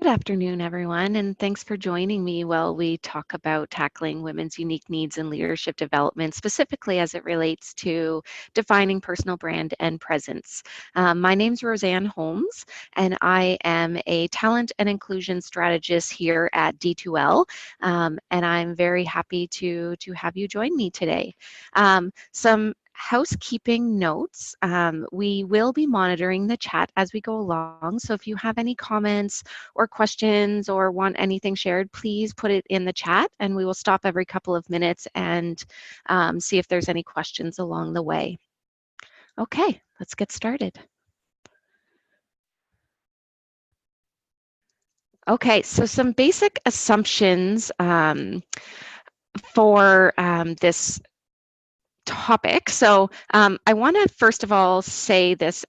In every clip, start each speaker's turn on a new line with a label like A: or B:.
A: Good afternoon, everyone, and thanks for joining me while we talk about tackling women's unique needs in leadership development, specifically as it relates to defining personal brand and presence. My name's Roseanne Holmes, and I am a talent and inclusion strategist here at D2L, and I'm very happy to have you join me today. Some housekeeping notes. We will be monitoring the chat as we go along, so if you have any comments or questions or want anything shared, please put it in the chat and we will stop every couple of minutes and see if there's any questions along the way. Okay, let's get started. Okay, so some basic assumptions for this topic. So I want to first of all say this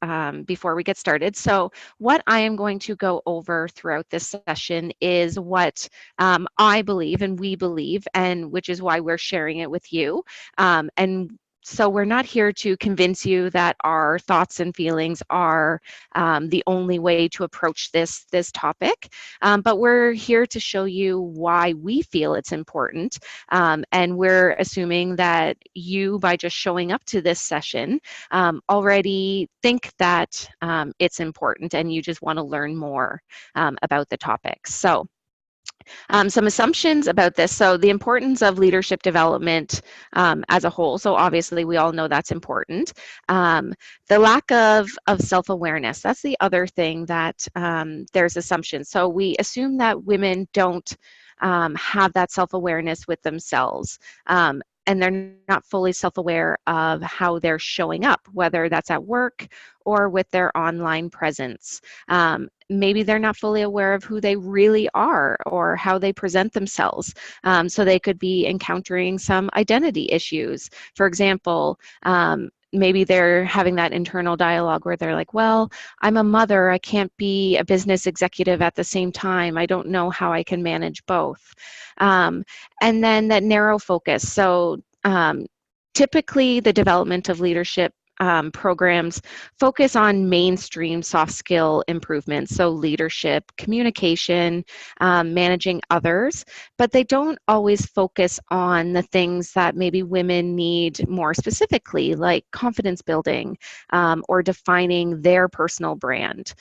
A: before we get started. So what I am going to go over throughout this session is what I believe and we believe, and which is why we're sharing it with you. And so we're not here to convince you that our thoughts and feelings are the only way to approach this topic, but we're here to show you why we feel it's important. And we're assuming that you, by just showing up to this session, already think that it's important and you just want to learn more about the topics. So some assumptions about this. So the importance of leadership development as a whole. So obviously we all know that's important. The lack of self-awareness, that's the other thing that there's assumptions. So we assume that women don't have that self-awareness with themselves. And they're not fully self-aware of how they're showing up, whether that's at work or with their online presence. Maybe they're not fully aware of who they really are or how they present themselves. So they could be encountering some identity issues. For example, maybe they're having that internal dialogue where they're like, well, I'm a mother, I can't be a business executive at the same time. I don't know how I can manage both. And then that narrow focus. So typically the development of leadership programs focus on mainstream soft skill improvements, so leadership, communication, managing others, but they don't always focus on the things that maybe women need more specifically, like confidence building or defining their personal brand.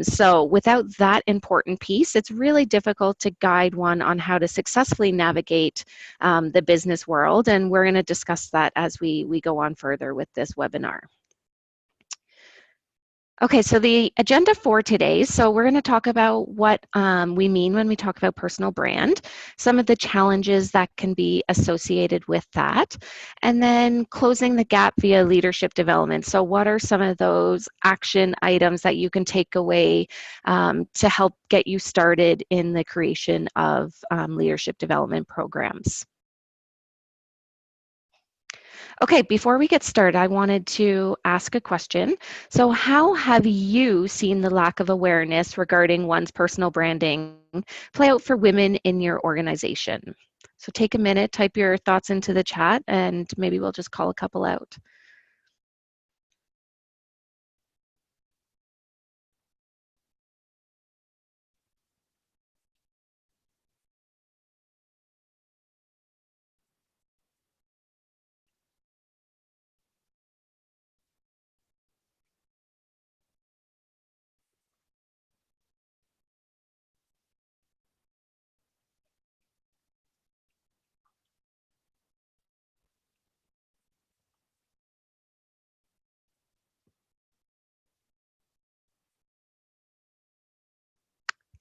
A: So without that important piece, it's really difficult to guide one on how to successfully navigate the business world, and we're going to discuss that as we go on further with this webinar. Okay, so the agenda for today, so we're going to talk about what we mean when we talk about personal brand, some of the challenges that can be associated with that, and then closing the gap via leadership development. So what are some of those action items that you can take away to help get you started in the creation of leadership development programs? Okay, before we get started, I wanted to ask a question. So how have you seen the lack of awareness regarding one's personal branding play out for women in your organization? So take a minute, type your thoughts into the chat, and maybe we'll just call a couple out.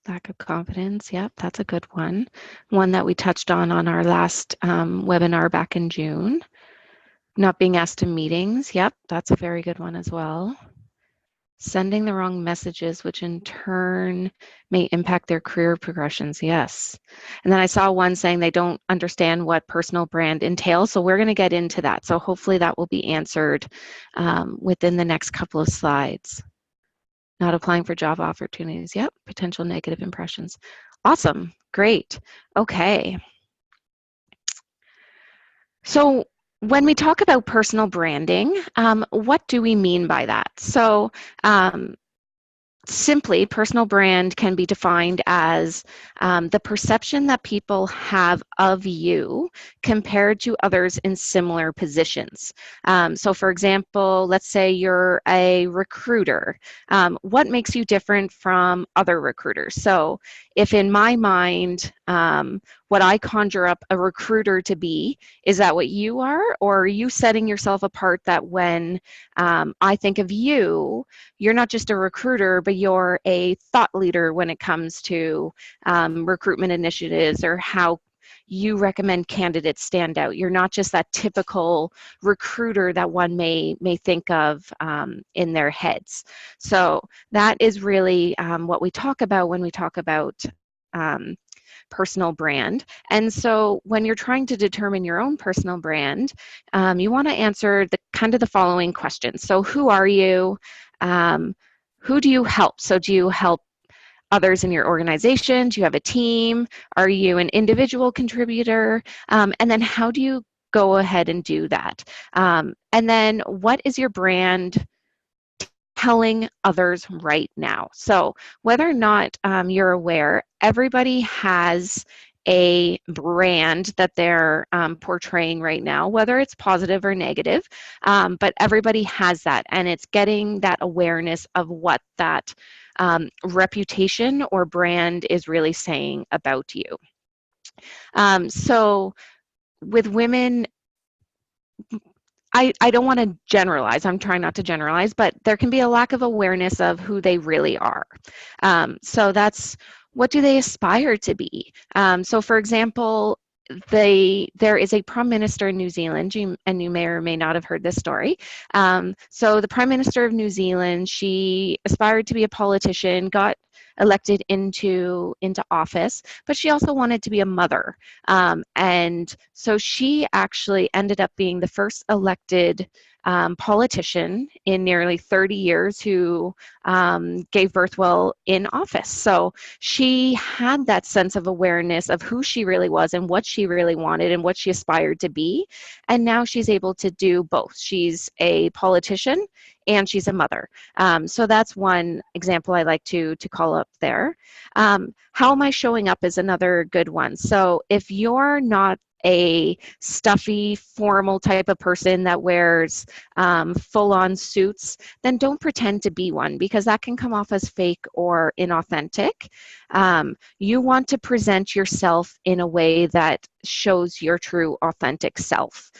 A: Lack of confidence, yep, that's a good one. One that we touched on our last webinar back in June. Not being asked to meetings, yep, that's a very good one as well. Sending the wrong messages, which in turn may impact their career progressions, yes. And then I saw one saying they don't understand what personal brand entails, so we're going to get into that. So hopefully that will be answered within the next couple of slides. Not applying for job opportunities, yep, potential negative impressions. Awesome, great, okay. So when we talk about personal branding, what do we mean by that? So simply, personal brand can be defined as the perception that people have of you compared to others in similar positions. So for example, let's say you're a recruiter. What makes you different from other recruiters? So if in my mind, what I conjure up a recruiter to be, is that what you are? Or are you setting yourself apart that when I think of you, you're not just a recruiter, but you're a thought leader when it comes to recruitment initiatives or how you recommend candidates stand out. You're not just that typical recruiter that one may think of in their heads. So that is really what we talk about when we talk about um, personal brand. And so when you're trying to determine your own personal brand, you want to answer the following questions. So who are you? Who do you help? So do you help others in your organization? Do you have a team? Are you an individual contributor? And then how do you go ahead and do that? And then what is your brand telling others right now? So whether or not you're aware, everybody has a brand that they're portraying right now, whether it's positive or negative, but everybody has that, and it's getting that awareness of what that reputation or brand is really saying about you. So with women, I don't want to generalize. I'm trying not to generalize, but there can be a lack of awareness of who they really are. So that's, what do they aspire to be? So for example, there is a prime minister in New Zealand, and you may or may not have heard this story. So the prime minister of New Zealand, she aspired to be a politician, got elected into office, but she also wanted to be a mother. And so she actually ended up being the first elected politician in nearly 30 years who gave birth while in office. So she had that sense of awareness of who she really was and what she really wanted and what she aspired to be. And now she's able to do both. She's a politician and she's a mother. So that's one example I like to call up there. How am I showing up is another good one. So if you're not a stuffy, formal type of person that wears full-on suits, then don't pretend to be one, because that can come off as fake or inauthentic. You want to present yourself in a way that shows your true, authentic self.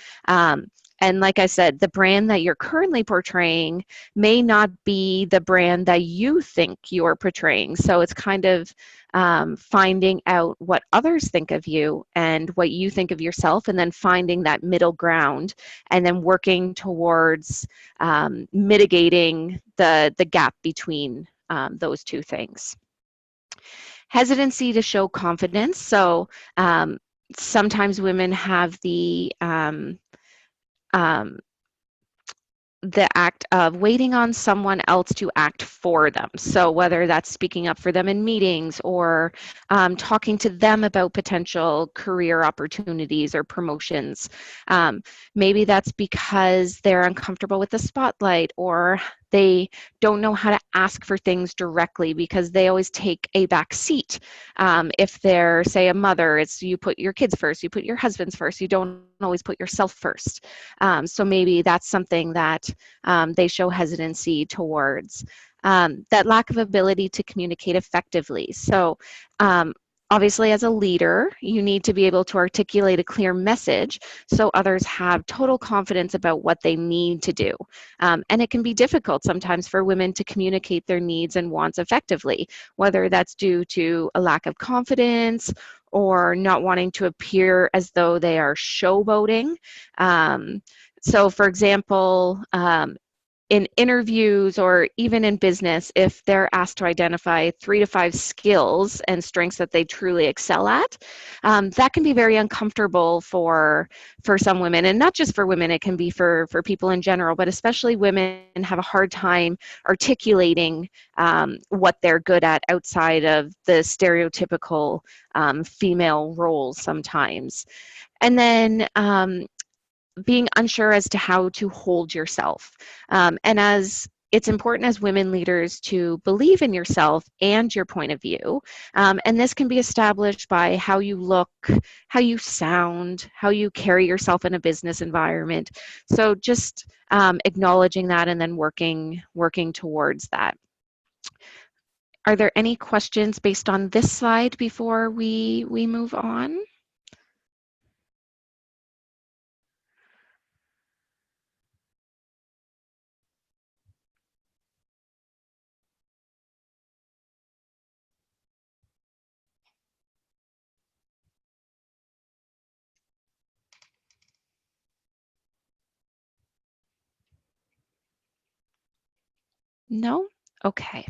A: And like I said, the brand that you're currently portraying may not be the brand that you think you're portraying. So it's kind of finding out what others think of you and what you think of yourself, and then finding that middle ground, and then working towards mitigating the gap between those two things. Hesitancy to show confidence. So sometimes women have the act of waiting on someone else to act for them. So whether that's speaking up for them in meetings or talking to them about potential career opportunities or promotions. Maybe that's because they're uncomfortable with the spotlight, or they don't know how to ask for things directly because they always take a back seat. If they're, say, a mother, it's you put your kids first, you put your husbands first, you don't always put yourself first. So maybe that's something that they show hesitancy towards. That lack of ability to communicate effectively. So obviously, as a leader, you need to be able to articulate a clear message so others have total confidence about what they need to do. And it can be difficult sometimes for women to communicate their needs and wants effectively, whether that's due to a lack of confidence or not wanting to appear as though they are showboating. So for example, in interviews or even in business, if they're asked to identify 3 to 5 skills and strengths that they truly excel at, that can be very uncomfortable for some women, and not just for women, it can be for people in general, but especially women have a hard time articulating what they're good at outside of the stereotypical female roles sometimes. And then being unsure as to how to hold yourself. And as it's important as women leaders to believe in yourself and your point of view. And this can be established by how you look, how you sound, how you carry yourself in a business environment. So just acknowledging that and then working towards that. Are there any questions based on this slide before we move on? No? Okay.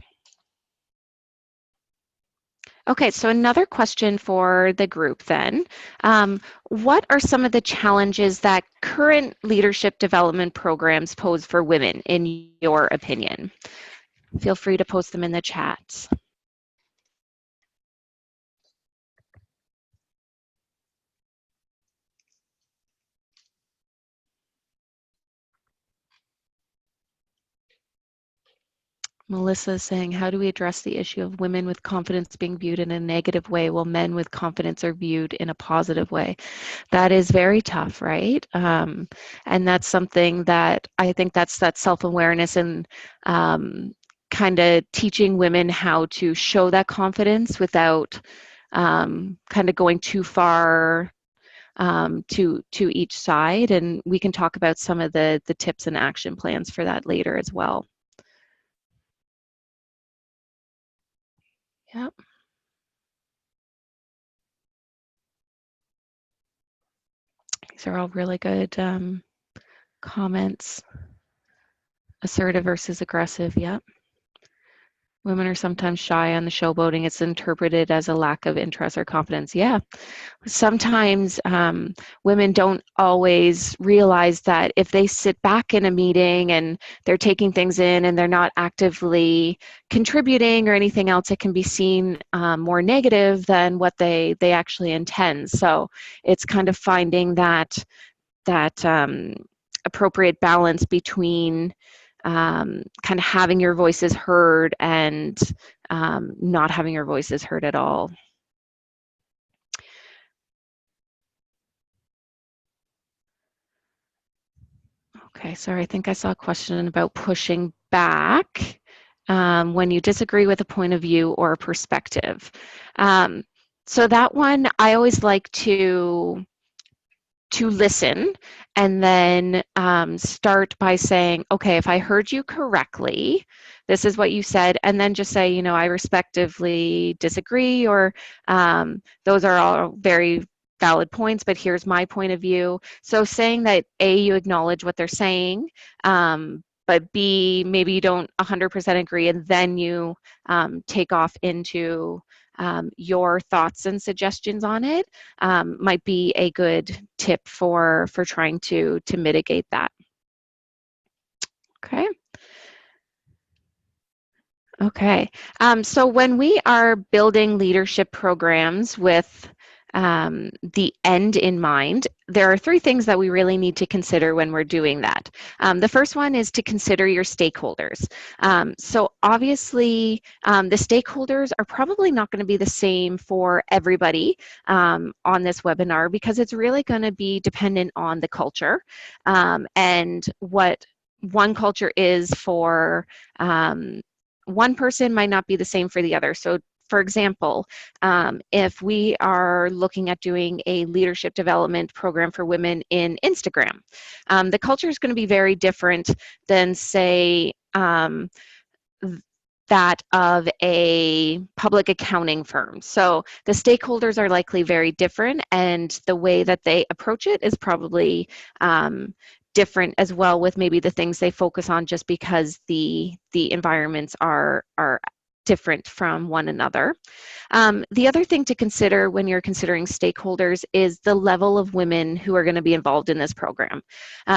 A: Okay, so another question for the group then. What are some of the challenges that current leadership development programs pose for women, in your opinion? Feel free to post them in the chat. Melissa is saying, how do we address the issue of women with confidence being viewed in a negative way while men with confidence are viewed in a positive way? That is very tough, right? And that's something that I think that's that self-awareness and kind of teaching women how to show that confidence without kind of going too far to each side. And we can talk about some of the tips and action plans for that later as well. Yep. These are all really good comments. Assertive versus aggressive, yep. Women are sometimes shy on the showboating. It's interpreted as a lack of interest or confidence. Yeah, sometimes women don't always realize that if they sit back in a meeting and they're taking things in and they're not actively contributing or anything else, it can be seen more negative than what they actually intend. So it's kind of finding that appropriate balance between kind of having your voices heard and not having your voices heard at all. Okay, sorry, I think I saw a question about pushing back when you disagree with a point of view or a perspective. So that one, I always like to listen and then start by saying, okay, if I heard you correctly, this is what you said, and then just say, you know, I respectively disagree, or those are all very valid points, but here's my point of view. So saying that A, you acknowledge what they're saying, but B, maybe you don't 100% agree, and then you take off into your thoughts and suggestions on it might be a good tip for trying to mitigate that. Okay. Okay. So when we are building leadership programs with the end in mind, there are three things that we really need to consider when we're doing that. The first one is to consider your stakeholders. So obviously, the stakeholders are probably not going to be the same for everybody on this webinar, because it's really going to be dependent on the culture and what one culture is for one person might not be the same for the other. So for example, if we are looking at doing a leadership development program for women in Instagram, the culture is going to be very different than, say, that of a public accounting firm. So the stakeholders are likely very different, and the way that they approach it is probably different as well, with maybe the things they focus on, just because the environments are different from one another. The other thing to consider when you're considering stakeholders is the level of women who are going to be involved in this program.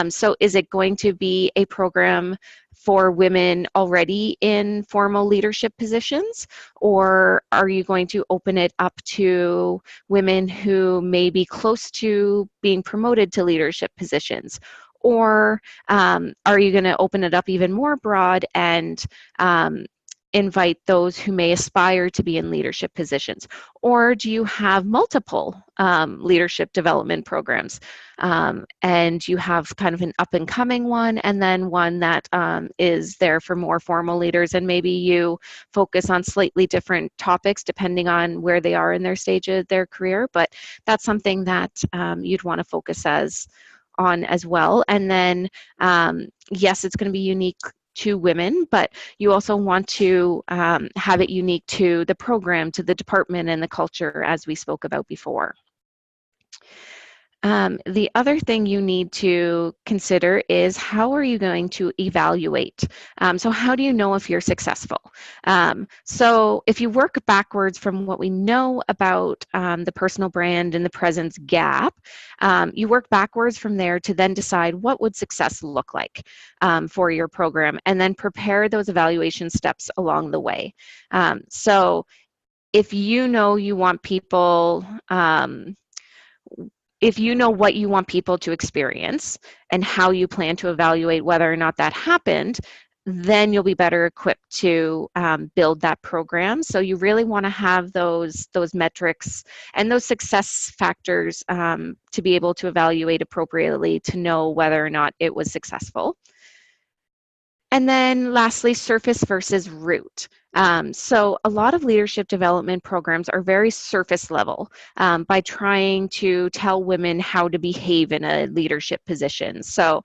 A: So is it going to be a program for women already in formal leadership positions, or are you going to open it up to women who may be close to being promoted to leadership positions? Or are you going to open it up even more broad and invite those who may aspire to be in leadership positions? Or do you have multiple leadership development programs, and you have kind of an up-and-coming one and then one that is there for more formal leaders, and maybe you focus on slightly different topics depending on where they are in their stage of their career, but that's something that you'd want to focus on as well. And then yes, it's going to be unique to women, but you also want to have it unique to the program, to the department, and the culture, as we spoke about before. The other thing you need to consider is, how are you going to evaluate? So how do you know if you're successful? So if you work backwards from what we know about the personal brand and the presence gap, you work backwards from there to then decide what would success look like for your program, and then prepare those evaluation steps along the way. So if you know you want people, if you know what you want people to experience and how you plan to evaluate whether or not that happened, then you'll be better equipped to build that program. So you really want to have those metrics and those success factors to be able to evaluate appropriately to know whether or not it was successful. And then lastly, surface versus root. So a lot of leadership development programs are very surface level by trying to tell women how to behave in a leadership position. So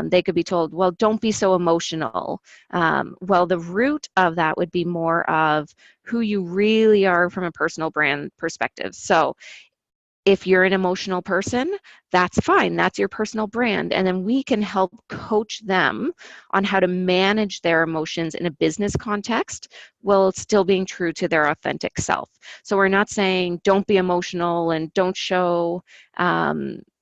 A: they could be told, well, don't be so emotional. Well, the root of that would be more of who you really are from a personal brand perspective. So if you're an emotional person, that's fine. That's your personal brand. And then we can help coach them on how to manage their emotions in a business context while still being true to their authentic self. So we're not saying don't be emotional and don't show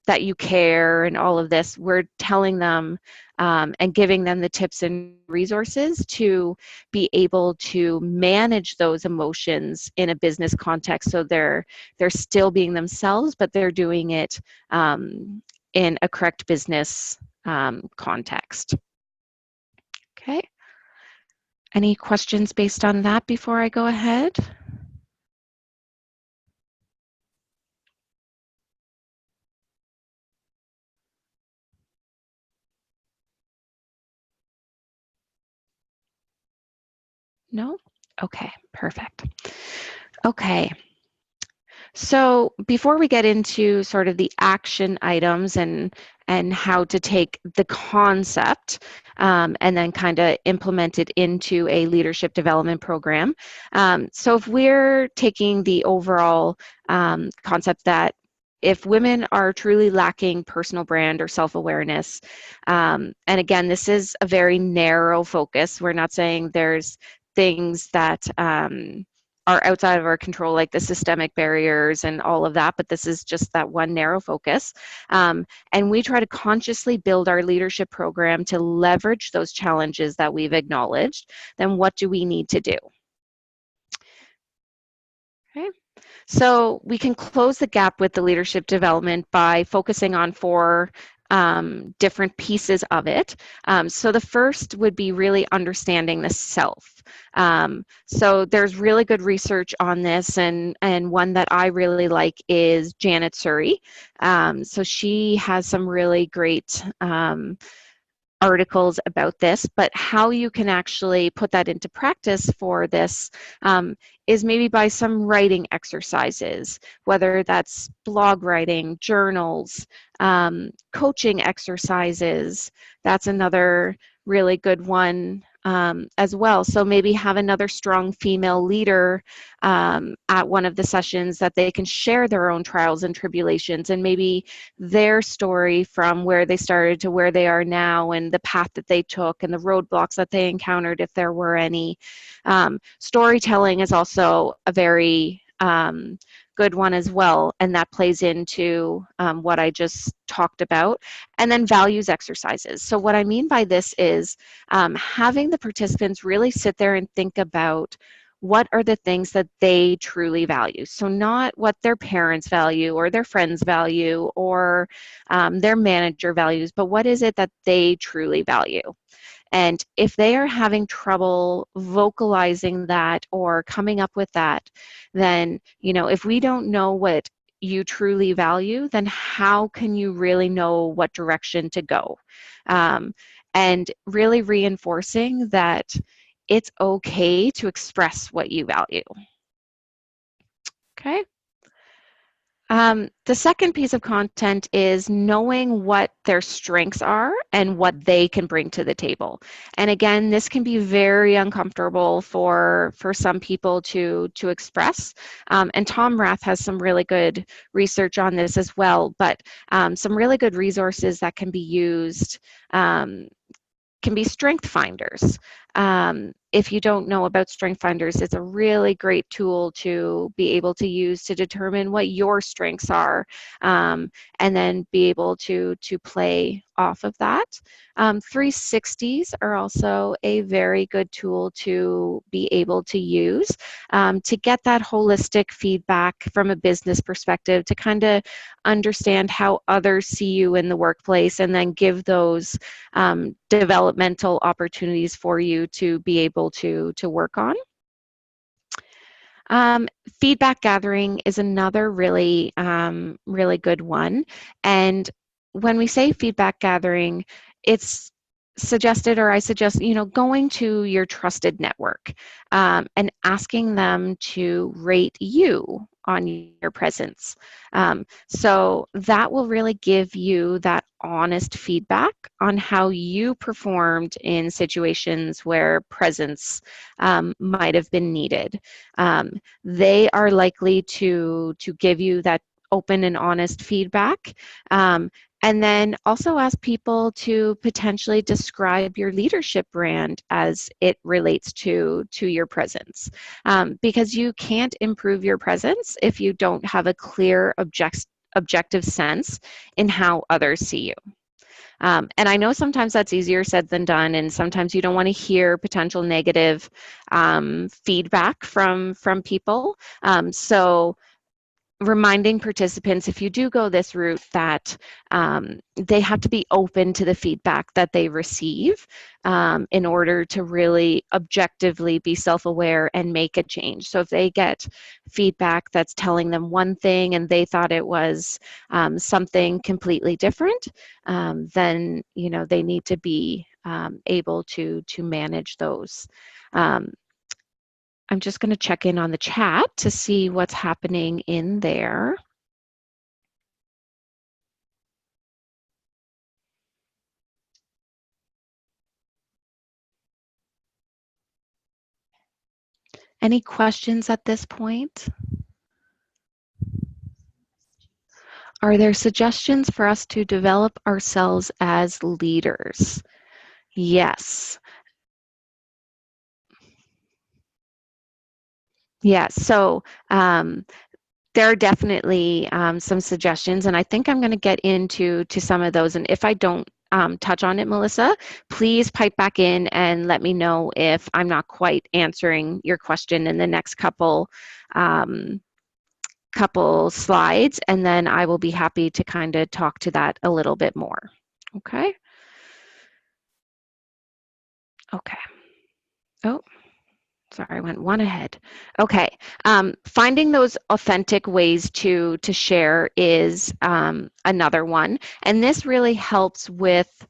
A: that you care and all of this. We're telling them and giving them the tips and resources to be able to manage those emotions in a business context, so they're still being themselves, but they're doing it in a correct business context. Okay. Any questions based on that before I go ahead? No? Okay, perfect. Okay. So before we get into sort of the action items and how to take the concept and then kind of implement it into a leadership development program. So if we're taking the overall concept that if women are truly lacking personal brand or self-awareness, and again, this is a very narrow focus. We're not saying there's things that are outside of our control, like the systemic barriers and all of that, but this is just that one narrow focus. And we try to consciously build our leadership program to leverage those challenges that we've acknowledged. Then what do we need to do? Okay. So we can close the gap with the leadership development by focusing on 4 different pieces of it. So the first would be really understanding the self. So there's really good research on this, and one that I really like is Janet Surrey. So she has some really great articles about this, but how you can actually put that into practice for this is maybe by some writing exercises, whether that's blog writing, journals, coaching exercises. That's another really good one as well. So maybe have another strong female leader at one of the sessions that they can share their own trials and tribulations, and maybe their story from where they started to where they are now, and the path that they took and the roadblocks that they encountered, if there were any. Storytelling is also a very good one as well, and that plays into what I just talked about. And then values exercises. So what I mean by this is having the participants really sit there and think about what are the things that they truly value. So not what their parents value or their friends value or their manager values, but what is it that they truly value. And if they are having trouble vocalizing that or coming up with that, then, if we don't know what you truly value, then how can you really know what direction to go? And really reinforcing that it's okay to express what you value. Okay. The second piece of content is knowing what their strengths are and what they can bring to the table. And again, this can be very uncomfortable for some people to express. And Tom Rath has some really good research on this as well, but some really good resources that can be used can be strength finders. If you don't know about strength finders, it's a really great tool to be able to use to determine what your strengths are, and then be able to play off of that. 360s are also a very good tool to be able to use to get that holistic feedback from a business perspective, to kind of understand how others see you in the workplace, and then give those developmental opportunities for you to be able to work on. Feedback gathering is another really, really good one. And when we say feedback gathering, it's suggested, or I suggest, going to your trusted network and asking them to rate you on your presence. So that will really give you that honest feedback on how you performed in situations where presence might have been needed. They are likely to give you that open and honest feedback. And then also ask people to potentially describe your leadership brand as it relates to your presence. Because you can't improve your presence if you don't have a clear objective sense in how others see you. And I know sometimes that's easier said than done, and sometimes you don't want to hear potential negative feedback from people. So reminding participants, if you do go this route, that they have to be open to the feedback that they receive in order to really objectively be self-aware and make a change. So if they get feedback that's telling them one thing and they thought it was something completely different, then they need to be able to manage those. I'm just going to check in on the chat to see what's happening in there. Any questions at this point? Are there suggestions for us to develop ourselves as leaders? Yes. Yes. So there are definitely some suggestions, and I think I'm going to get into some of those. And if I don't touch on it, Melissa, please pipe back in and let me know if I'm not quite answering your question in the next couple slides, and then I will be happy to kind of talk to that a little bit more. Okay. Okay. Oh, sorry, I went one ahead. Okay. Finding those authentic ways to share is another one. And this really helps with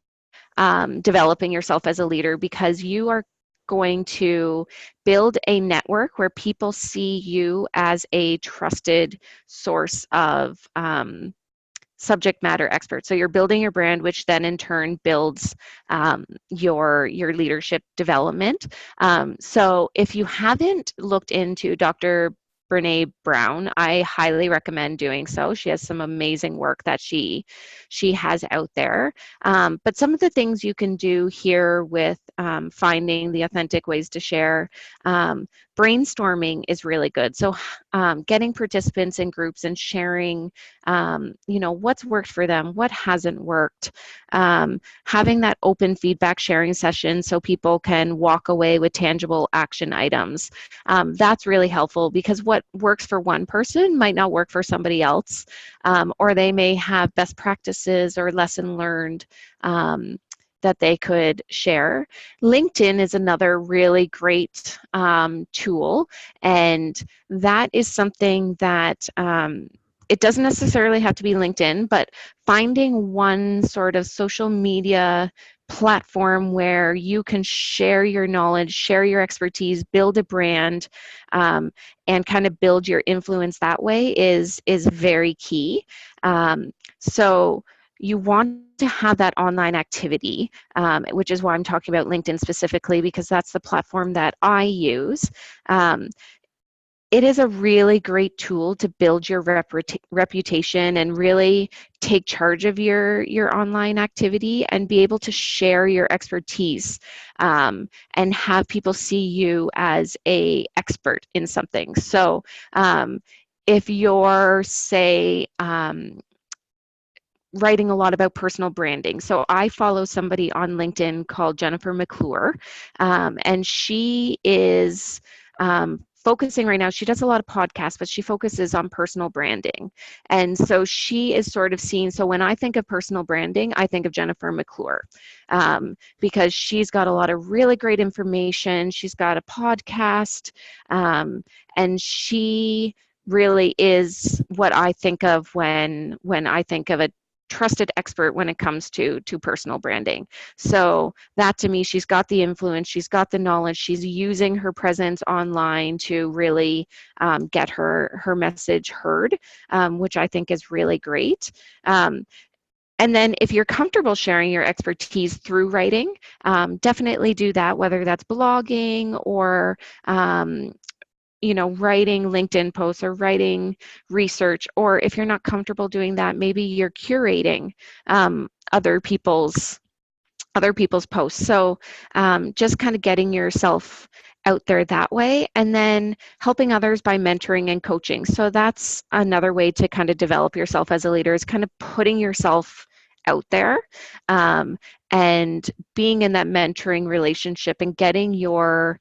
A: developing yourself as a leader, because you are going to build a network where people see you as a trusted source of subject matter expert. So you're building your brand, which then in turn builds your leadership development. So if you haven't looked into Dr. Brene Brown. I highly recommend doing so. She has some amazing work that she has out there. But some of the things you can do here with finding the authentic ways to share, brainstorming is really good. So getting participants in groups and sharing, what's worked for them, what hasn't worked, having that open feedback sharing session so people can walk away with tangible action items. That's really helpful because what works for one person might not work for somebody else, or they may have best practices or lesson learned that they could share. LinkedIn is another really great tool, and that is something that it doesn't necessarily have to be LinkedIn, but finding one sort of social media platform where you can share your knowledge, share your expertise, build a brand, and kind of build your influence that way is very key. So you want to have that online activity, which is why I'm talking about LinkedIn specifically, because that's the platform that I use. It is a really great tool to build your reputation and really take charge of your online activity and be able to share your expertise, and have people see you as an expert in something. So if you're, say, writing a lot about personal branding. So I follow somebody on LinkedIn called Jennifer McClure, and she is focusing right now. She does a lot of podcasts, but she focuses on personal branding. And so she is sort of seen, so when I think of personal branding, I think of Jennifer McClure, because she's got a lot of really great information. She's got a podcast, and she really is what I think of when I think of a trusted expert when it comes to personal branding. So that, to me, she's got the influence, she's got the knowledge, she's using her presence online to really get her message heard, which I think is really great. And then if you're comfortable sharing your expertise through writing, definitely do that, whether that's blogging or writing LinkedIn posts or writing research, or if you're not comfortable doing that, maybe you're curating other people's posts. So just kind of getting yourself out there that way, and then helping others by mentoring and coaching. So that's another way to kind of develop yourself as a leader, is kind of putting yourself out there, and being in that mentoring relationship and getting your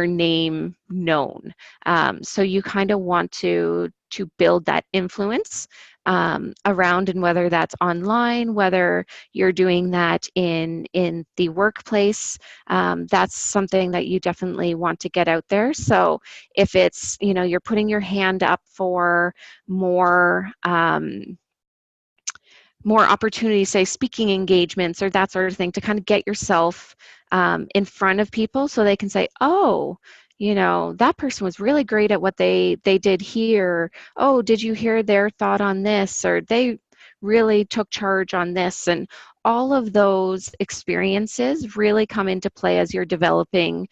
A: name known. So you kind of want to build that influence around, and whether that's online, whether you're doing that in the workplace, that's something that you definitely want to get out there. So if it's, you're putting your hand up for more opportunities, say speaking engagements or that sort of thing, to kind of get yourself in front of people so they can say, oh, that person was really great at what they did here. Oh, did you hear their thought on this? Or they really took charge on this. And all of those experiences really come into play as you're developing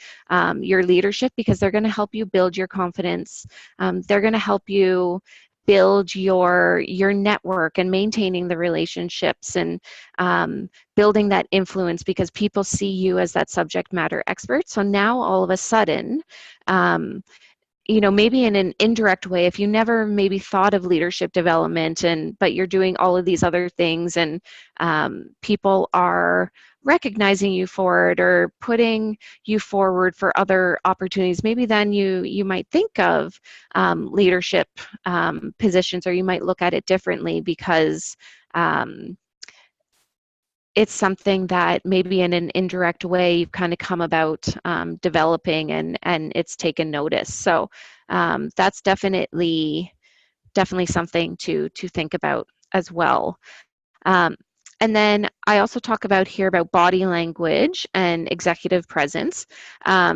A: your leadership, because they're going to help you build your confidence. They're going to help you build your network and maintaining the relationships, and building that influence, because people see you as that subject matter expert. So now all of a sudden, maybe in an indirect way, if you never maybe thought of leadership development, but you're doing all of these other things, and people are recognizing you for it or putting you forward for other opportunities, maybe then you might think of leadership positions, or you might look at it differently, because it's something that maybe in an indirect way you've kind of come about developing, and it's taken notice. So that's definitely something to think about as well. And then I also talk about here about body language and executive presence.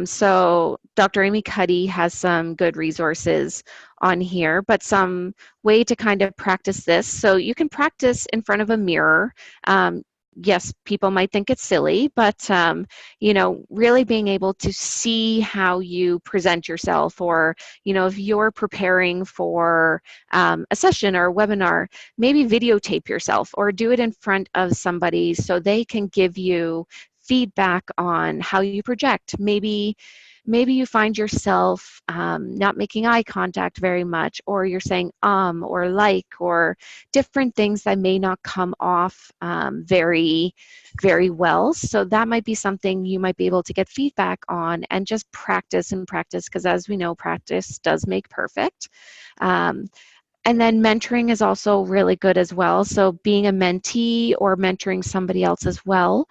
A: So Dr. Amy Cuddy has some good resources on here, but some way to kind of practice this. So you can practice in front of a mirror. yes, people might think it's silly, but you know, really being able to see how you present yourself, or you know, if you're preparing for a session or a webinar, maybe videotape yourself or do it in front of somebody so they can give you feedback on how you project. Maybe you find yourself not making eye contact very much, or you're saying or like, or different things that may not come off very, very well. So that might be something you might be able to get feedback on and just practice and practice, because as we know, practice does make perfect. And then mentoring is also really good as well. So being a mentee or mentoring somebody else as well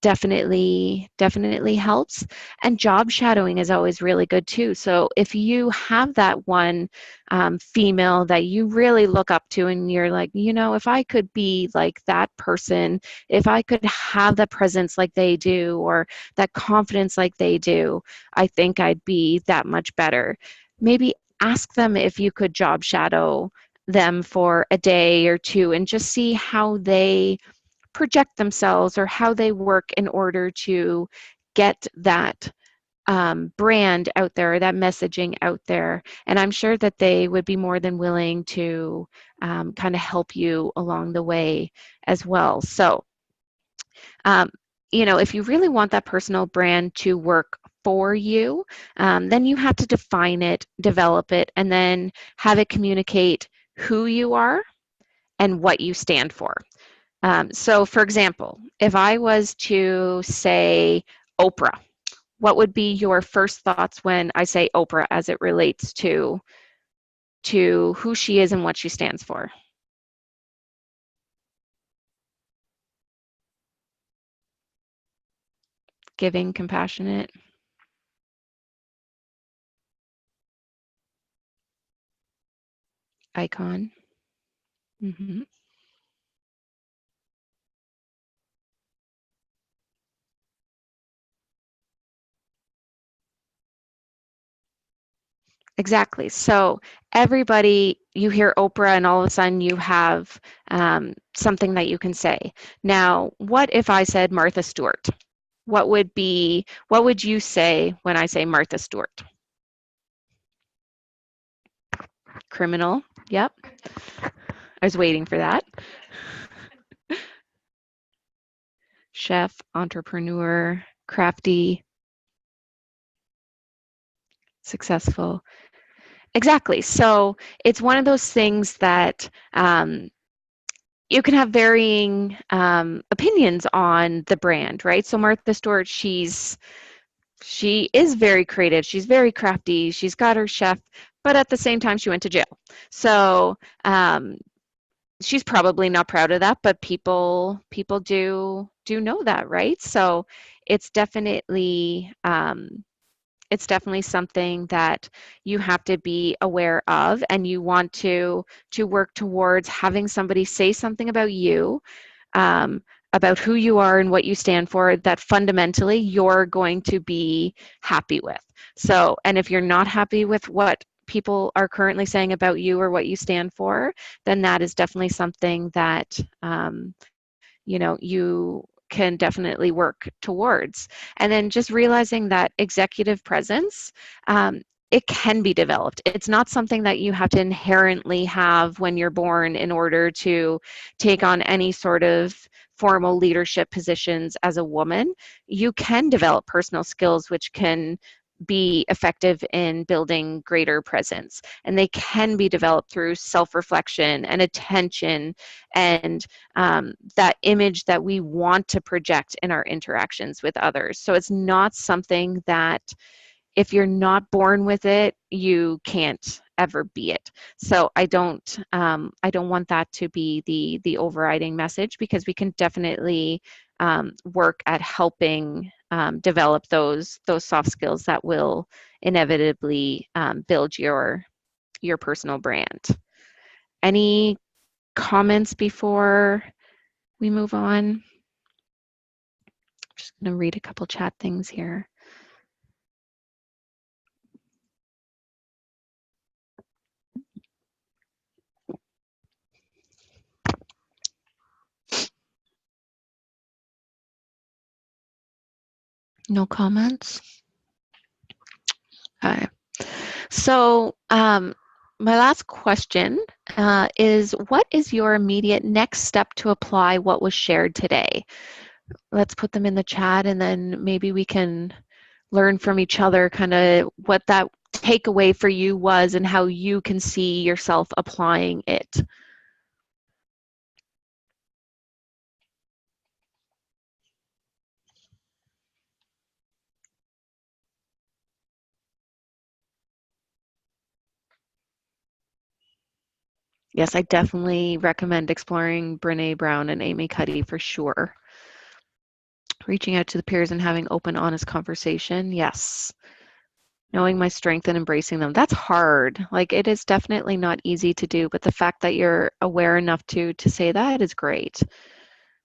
A: definitely helps. And job shadowing is always really good too. So if you have that one female that you really look up to and you're like, you know, if I could be like that person, if I could have the presence like they do, or that confidence like they do, I think I'd be that much better. Maybe ask them if you could job shadow them for a day or two and just see how they project themselves or how they work in order to get that brand out there, that messaging out there. And I'm sure that they would be more than willing to kind of help you along the way as well. So, you know, if you really want that personal brand to work for you, then you have to define it, develop it, and then have it communicate who you are and what you stand for. So for example, if I was to say Oprah, what would be your first thoughts when I say Oprah as it relates to who she is and what she stands for? Giving, compassionate, icon. Hmm. Exactly. So everybody, you hear Oprah and all of a sudden you have something that you can say. Now, what if I said Martha Stewart? What would you say when I say Martha Stewart? Criminal. Yep. I was waiting for that. Chef, entrepreneur, crafty, successful. Exactly. So it's one of those things that you can have varying opinions on the brand, right? So Martha Stewart, she is very creative. She's very crafty. She's got her chef, but at the same time, she went to jail. So she's probably not proud of that, but people do know that, right? So it's definitely it's definitely something that you have to be aware of, and you want to work towards having somebody say something about you, um, about who you are and what you stand for, that fundamentally you're going to be happy with. So, and if you're not happy with what people are currently saying about you or what you stand for, then that is definitely something that you know, you can definitely work towards. And then just realizing that executive presence, it can be developed. It's not something that you have to inherently have when you're born in order to take on any sort of formal leadership positions as a woman. You can develop personal skills which can be effective in building greater presence, and they can be developed through self-reflection and attention and that image that we want to project in our interactions with others. So it's not something that if you're not born with it, you can't ever be it. So I don't want that to be the overriding message, because we can definitely work at helping develop those soft skills that will inevitably build your personal brand. Any comments before we move on? I'm just going to read a couple chat things here. No comments? Okay. So my last question is, what is your immediate next step to apply what was shared today? Let's put them in the chat, and then maybe we can learn from each other kind of what that takeaway for you was and how you can see yourself applying it. Yes, I definitely recommend exploring Brene Brown and Amy Cuddy for sure. Reaching out to the peers and having open, honest conversation. Yes. Knowing my strength and embracing them. That's hard. Like, it is definitely not easy to do, but the fact that you're aware enough to say that is great.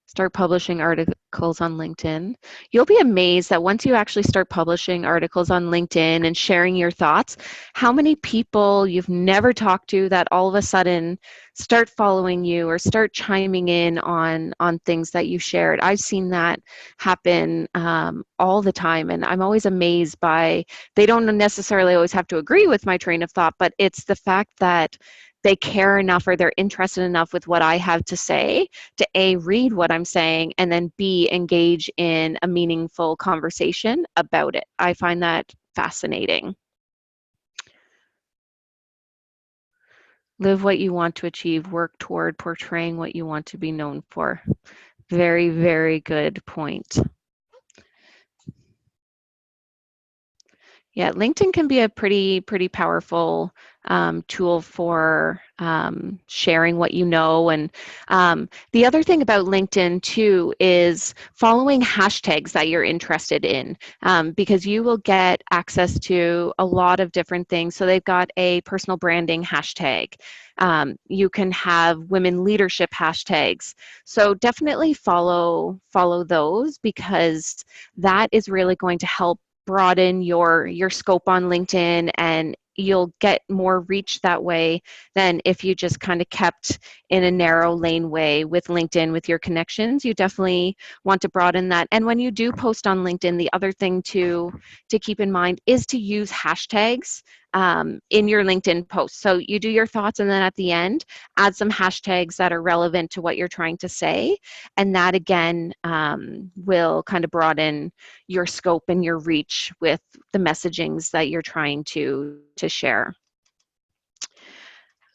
A: Start publishing articles on LinkedIn. You'll be amazed that once you actually start publishing articles on LinkedIn and sharing your thoughts, how many people you've never talked to that all of a sudden start following you or start chiming in on things that you shared. I've seen that happen all the time, and I'm always amazed by, they don't necessarily always have to agree with my train of thought, but it's the fact that they care enough or they're interested enough with what I have to say to A, read what I'm saying, and then B, engage in a meaningful conversation about it. I find that fascinating. Live what you want to achieve, work toward portraying what you want to be known for. Very, very good point. Yeah, LinkedIn can be a pretty powerful tool for sharing what you know. And the other thing about LinkedIn too is following hashtags that you're interested in, because you will get access to a lot of different things. So they've got a personal branding hashtag. You can have women leadership hashtags. So definitely follow those, because that is really going to help broaden your scope on LinkedIn, and you'll get more reach that way than if you just kind of kept in a narrow lane way with LinkedIn with your connections. You definitely want to broaden that. And when you do post on LinkedIn, the other thing to keep in mind is to use hashtags in your LinkedIn post. So you do your thoughts, and then at the end, add some hashtags that are relevant to what you're trying to say. And that again will kind of broaden your scope and your reach with the messagings that you're trying to share.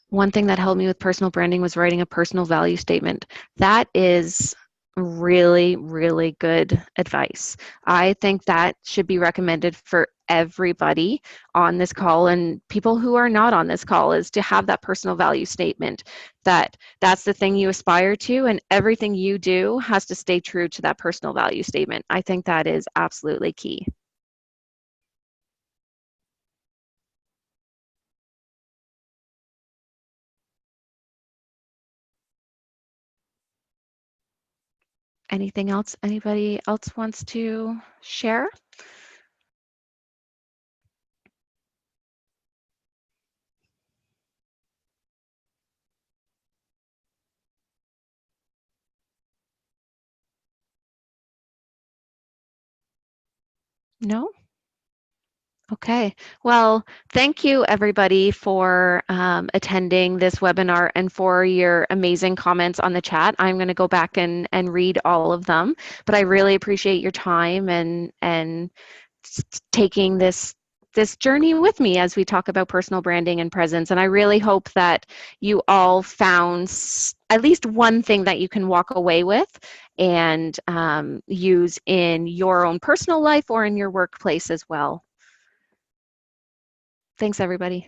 A: One thing that helped me with personal branding was writing a personal value statement. That is really, really good advice. I think that should be recommended for everybody on this call, and people who are not on this call, is to have that personal value statement. That's the thing you aspire to, and everything you do has to stay true to that personal value statement. I think that is absolutely key. Anything else anybody else wants to share? No? Okay. Well, thank you everybody for attending this webinar and for your amazing comments on the chat. I'm going to go back and read all of them, but I really appreciate your time and taking this journey with me as we talk about personal branding and presence. And I really hope that you all found at least one thing that you can walk away with and use in your own personal life or in your workplace as well. Thanks, everybody.